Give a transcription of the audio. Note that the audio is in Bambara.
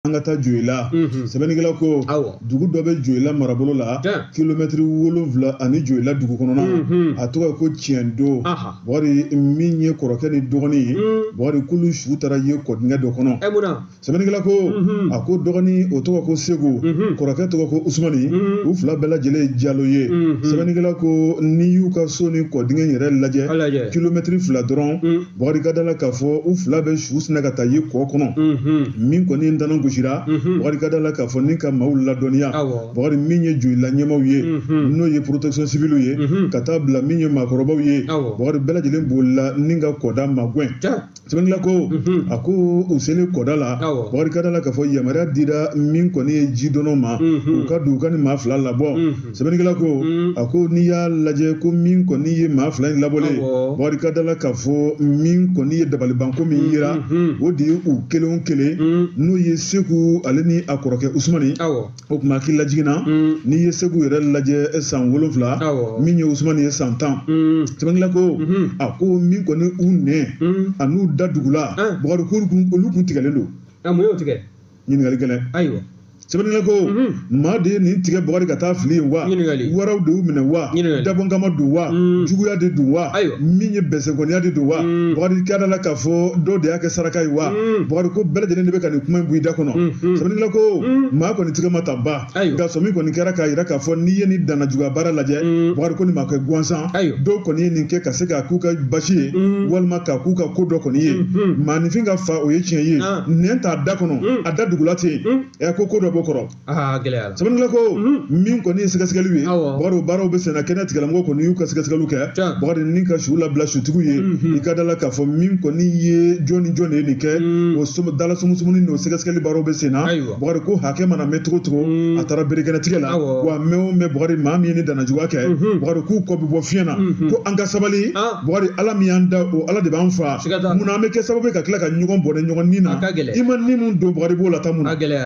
An ka taa Joyila sɛbɛnnikɛla ko dugu dɔ bɛ Joyila marabolo la kilomɛtiri 7 ani Joyila dugu kɔnɔna a tɔgɔ ye ko Tiɲɛndo bɔri min ye kɔrɔkɛ ni dɔgɔnin ye bɔri kulu su taara ye kɔdingɛ dɔ kɔnɔ sɛbɛnnikɛla ko a ko dɔgɔnin o tɔgɔ ko Segu kɔrɔkɛ tɔgɔ ko Usumani u fila bɛɛ lajɛlen ye Jalo ye sɛbɛnnikɛla ko ni y'u ka so ni kɔdingɛ yɛrɛ lajɛ kilomɛtiri 2 dɔrɔn bɔri ka dala k'a fɔ u fila bɛ su sinɛ ka taa ye kɔ kɔnɔ min kɔni dana gosira bɔri ka dala k'a fɔ ni ka maaw ladɔnniya bɔri min ye Joyila ɲɛmaw ye n'o ye protection civile ye ka taa bila min ye maakɔrɔbaw ye bɔri bɛɛ lajɛlen bolila ni ka kɔda magwɛn sɛbɛnnikɛla ko a ko u selen kɔda la bɔri ka dala k'a fɔ yamaruya dira min kɔni ye jidɔnnaw ma u ka don u ka ni maa fila labɔ sɛbɛnnikɛla ko a ko n'i y'a lajɛ ko min kɔni ye maa fila in labɔlen bɔri ka dala k'a fɔ min kɔni ye dabalibanko min yira o de ye u kelen o kelen n'o ye Segu ale ni a kɔrɔkɛ Usumani o tuma k'i lajiginna n'i ye Segu yɛrɛ lajɛ san 7 min ye Usumani ye san 10 sɛbɛnnikɛla ko a ko min kɔni u nɛn a n'u da dugula bɔri olu kun tigɛlen don mun y'o tigɛ ɲininkali gɛlɛn ayiwa sɛbɛnnikɛla ko maa de ye nin tigɛ bɔgɔri ka taa fili yen wa waraw de y'u minɛ wa dabɔnkama don wa juguya de don wa min ye bɛnsɛnkɔniya de don wa bɔgɔri ka dala k'a fɔ dɔw de y'a kɛ saraka ye wa bɔgɔri ko bɛɛ lajɛlen de bɛ ka nin kuma in bɔ i da kɔnɔ sɛbɛnnikɛla ko maa kɔni tigɛ ma ta ba nka sɔmi kɔni kɛra k'a jira k'a fɔ n'i ye nin danna juguya baara lajɛ bɔgɔri ko nin ma kɛ gansan dɔw kɔni ye nin kɛ ka se k'a k'u ka basi ye walima k'a k'u ka ko dɔ kɔni ye maanifin ka fa o ye tiɲɛ ye nɛn t'a da kɔnɔ a da dugula ten ɛ ko dɔ b'o kɔrɔ sɛbɛnnikɛla ko min kɔni ye sɛgɛsɛgɛliw ye bɔgɔri baaraw bɛ senna kɛnɛ tigilamɔgɔw kɔni y'u ka sɛgɛsɛgɛliw kɛ bɔgɔri ni ka su labila sutigiw ye i ka dala k'a fɔ min kɔni ye jɔn ni jɔn de ye nin kɛ o dala sumusumuni n'o sɛgɛsɛgɛli baaraw bɛ senna bɔgɔri ko hakɛ mana mɛn cogo cogo a taara berekɛnɛtigɛ la wa mɛn o mɛn bɔgɔri maa min ye ni danna juguya kɛ bɔgɔri k'u kɔ bɛ bɔ fiɲɛ na ko an ka sabali bɔgɔri ala min y'an da o ala de b'an fa munna an bɛ kɛ sababu ye ka tila ka ɲɔgɔn bɔnɛ ɲɔgɔn nin na i ma ni mun don bɔgɔri b'o la ta mun na